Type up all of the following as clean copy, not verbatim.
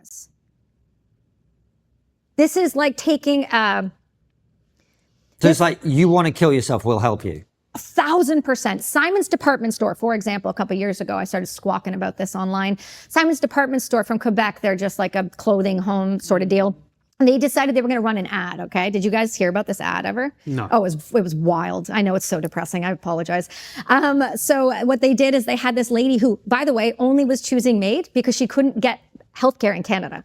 cameras. This is like taking So it's like, you want to kill yourself, we'll help you. 1,000%. Simon's department store, for example, a couple of years ago, I started squawking about this online. Simon's department store from Quebec, they're just like a clothing home sort of deal. And they decided they were going to run an ad, okay? Did you guys hear about this ad ever? No. Oh, it was wild. I know it's so depressing. I apologize. So what they did is they had this lady who, by the way, only was choosing MAID because she couldn't get healthcare in Canada.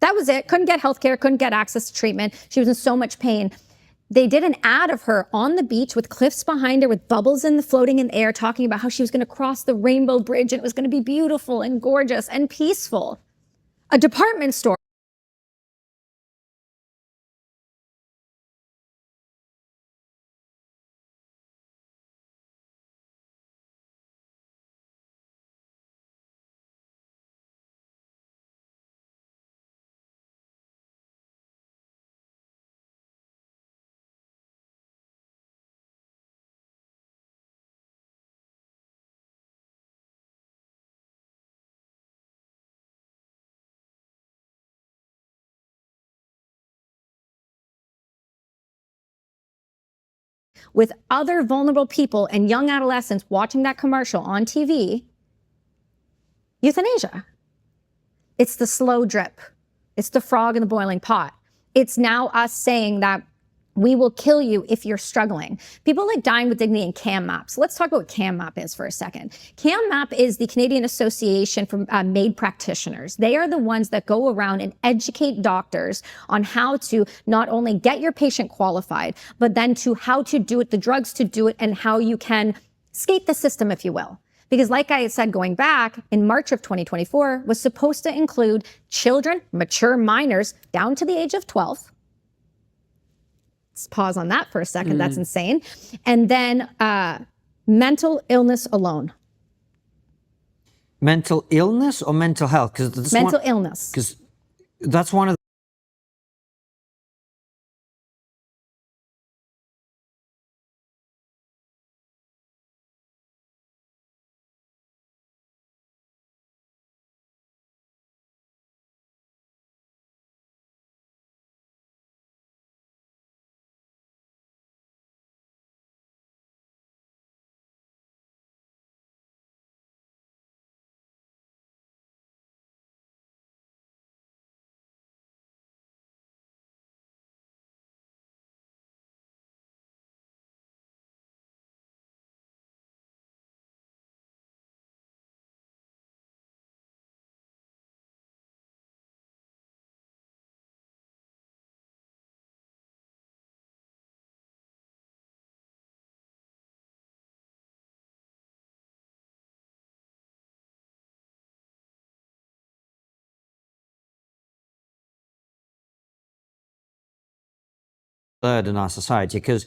That was it. Couldn't get healthcare, couldn't get access to treatment. She was in so much pain. They did an ad of her on the beach with cliffs behind her, with bubbles floating in the air, talking about how she was going to cross the Rainbow Bridge and it was going to be beautiful and gorgeous and peaceful. A department store. With other vulnerable people and young adolescents watching that commercial on TV, euthanasia. It's the slow drip. It's the frog in the boiling pot. It's now us saying that we will kill you if you're struggling. People like Dying with Dignity and CAMMAP. So let's talk about what CAMMAP is for a second. CAMMAP is the Canadian Association for MAID Practitioners. They are the ones that go around and educate doctors on how to not only get your patient qualified, but then to how to do it, the drugs to do it, and how you can skate the system, if you will. Because like I said, going back in March of 2024 was supposed to include children, mature minors down to the age of 12. Let's pause on that for a second. That's insane. And then mental illness alone. Mental illness or mental health? Because mental illness. Because that's one of the third in our society, because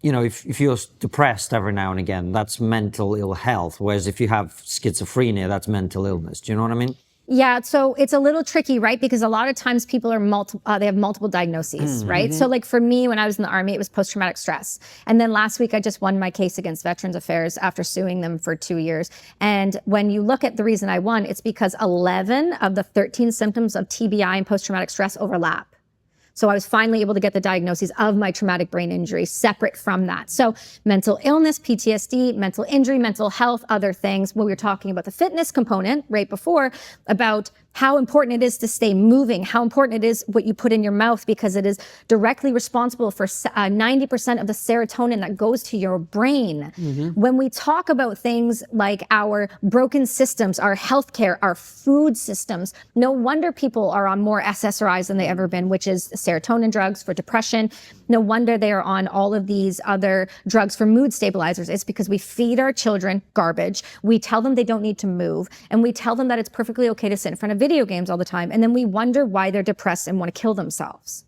you know, if you're depressed every now and again, that's mental ill health, whereas if you have schizophrenia, that's mental illness. Do you know what I mean? Yeah, so it's a little tricky, right? Because a lot of times people are they have multiple diagnoses, right? So like for me, when I was in the Army, it was post-traumatic stress. And then last week, I just won my case against Veterans Affairs after suing them for 2 years. And when you look at the reason I won, it's because 11 of the 13 symptoms of TBI and post-traumatic stress overlap. So I was finally able to get the diagnosis of my traumatic brain injury separate from that. So mental illness, PTSD, mental injury, mental health, other things. When we were talking about the fitness component right before, about how important it is to stay moving, how important it is what you put in your mouth, because it is directly responsible for 90% of the serotonin that goes to your brain. When we talk about things like our broken systems, our healthcare, our food systems, no wonder people are on more SSRIs than they ever been, which is serotonin drugs for depression. No wonder they are on all of these other drugs for mood stabilizers. It's because we feed our children garbage. We tell them they don't need to move, and we tell them that it's perfectly okay to sit in front of video games all the time. And then we wonder why they're depressed and want to kill themselves.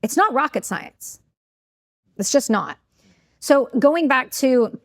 It's not rocket science. It's just not. So going back to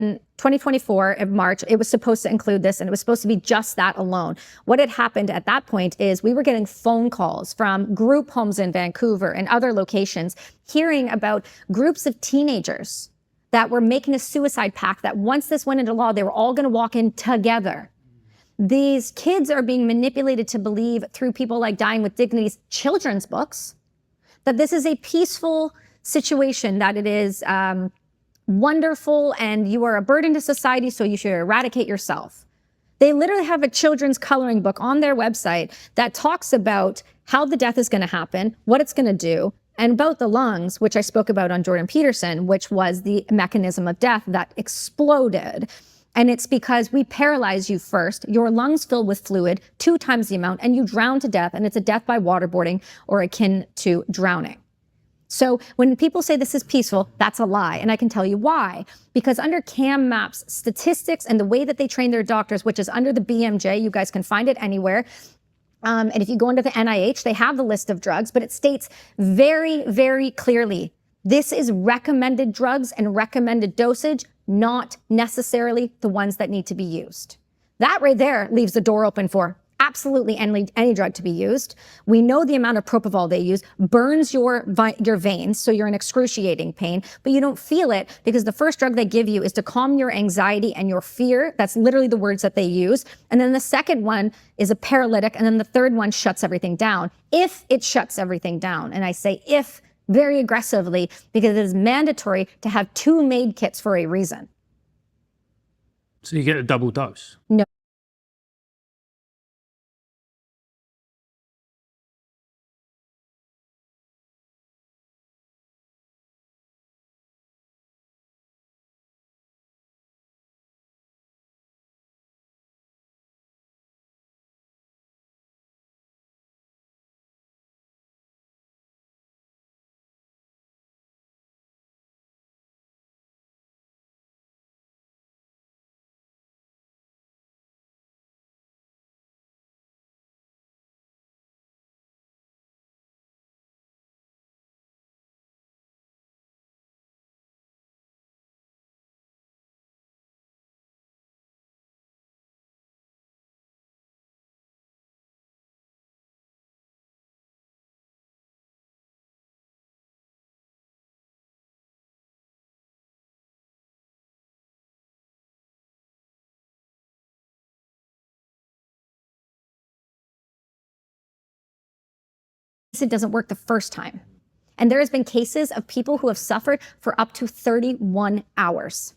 In 2024 of March, it was supposed to include this, and it was supposed to be just that alone. What had happened at that point is we were getting phone calls from group homes in Vancouver and other locations, hearing about groups of teenagers that were making a suicide pact that once this went into law, they were all going to walk in together. These kids are being manipulated to believe through people like Dying with Dignity's children's books that this is a peaceful situation, that it is wonderful and you are a burden to society, so you should eradicate yourself. They literally have a children's coloring book on their website that talks about how the death is going to happen, what it's going to do, and about the lungs, which I spoke about on Jordan Peterson, which was the mechanism of death that exploded. And it's because we paralyze you first, your lungs fill with fluid 2 times the amount, and you drown to death, and it's a death by waterboarding or akin to drowning. So when people say this is peaceful, that's a lie. And I can tell you why. Because under CAMMAP's statistics and the way that they train their doctors, which is under the BMJ, you guys can find it anywhere. And if you go into the NIH, they have the list of drugs, but it states very, very clearly, this is recommended drugs and recommended dosage, not necessarily the ones that need to be used. That right there leaves the door open for absolutely any drug to be used. We know the amount of propofol they use burns your veins, so you're in excruciating pain, but you don't feel it because the first drug they give you is to calm your anxiety and your fear. That's literally the words that they use. And then the second one is a paralytic, and then the third one shuts everything down. If it shuts everything down, and I say if very aggressively because it is mandatory to have 2 MAID kits for a reason. So you get a double dose? No. It doesn't work the first time. And there has been cases of people who have suffered for up to 31 hours.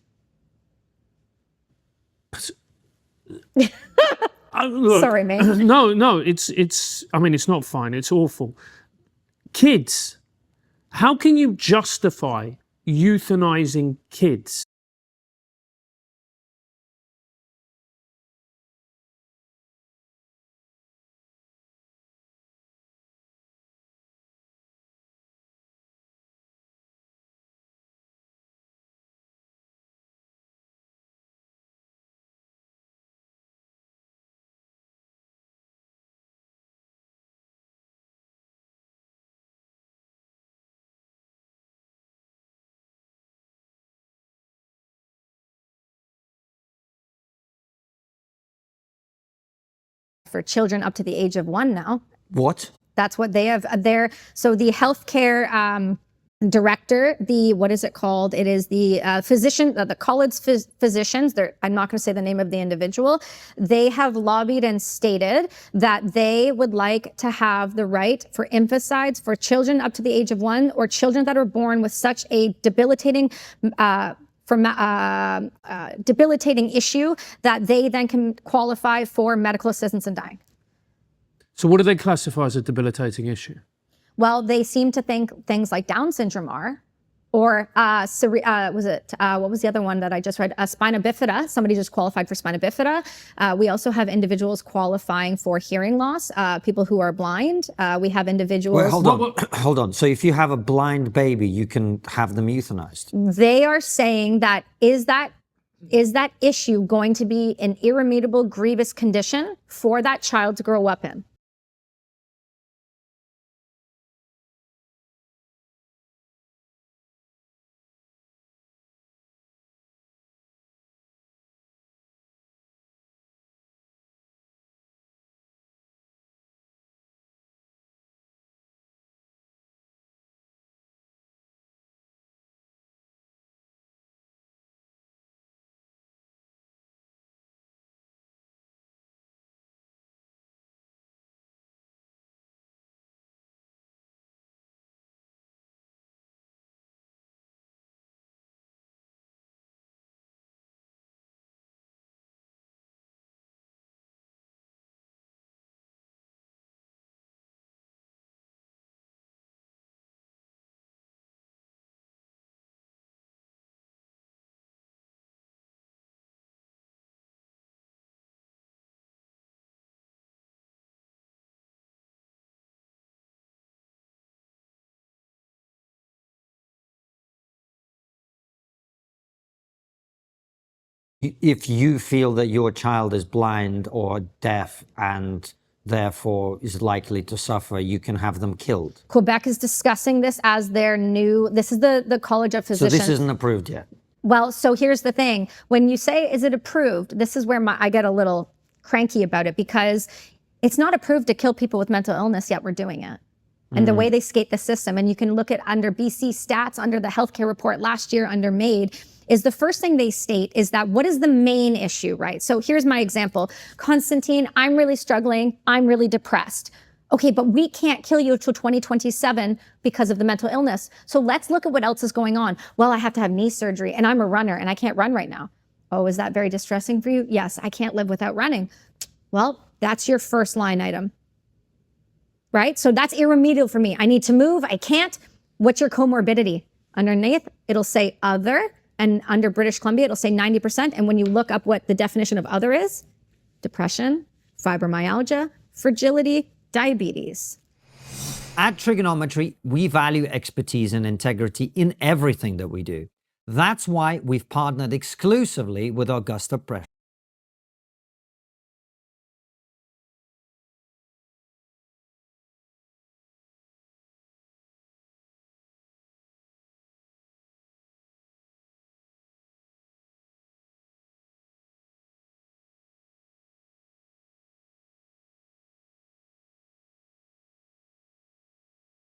Look, Sorry, mate. No, it's, I mean, it's not fine. It's awful. Kids, how can you justify euthanizing kids? For children up to the age of 1 now. What? That's what they have there. So the healthcare director, what is it called? It is the physician, the college physicians. I'm not going to say the name of the individual. They have lobbied and stated that they would like to have the right for infanticide for children up to the age of 1 or children that are born with such a debilitating debilitating issue that they then can qualify for medical assistance in dying. So what do they classify as a debilitating issue? Well, they seem to think things like Down syndrome are, or what was the other one that I just read? Spina bifida. Somebody just qualified for spina bifida. We also have individuals qualifying for hearing loss, people who are blind. We have individuals. Wait, hold on. Hold on. So if you have a blind baby, you can have them euthanized? They are saying that is that issue going to be an irremediable, grievous condition for that child to grow up in? If you feel that your child is blind or deaf and therefore is likely to suffer, you can have them killed. Quebec is discussing this as their new, this is the College of So Physicians. this isn't approved yet. Well, so here's the thing. When you say, is it approved? This is where I get a little cranky about it, because it's not approved to kill people with mental illness, yet we're doing it. And the way they skate the system, and you can look at under BC stats, under the healthcare report last year, under MAID, is the first thing they state is that what is the main issue, right? So here's my example. Constantine, I'm really struggling. I'm really depressed. Okay, but we can't kill you till 2027 because of the mental illness. So let's look at what else is going on. Well, I have to have knee surgery and I'm a runner and I can't run right now. Oh, is that very distressing for you? Yes, I can't live without running. Well, that's your first line item, right? So that's irremediable for me. I need to move, I can't. What's your comorbidity? Underneath, it'll say other, and under British Columbia, it'll say 90%. And when you look up what the definition of other is, depression, fibromyalgia, fragility, diabetes. At Trigonometry, we value expertise and integrity in everything that we do. That's why we've partnered exclusively with Augusta Press.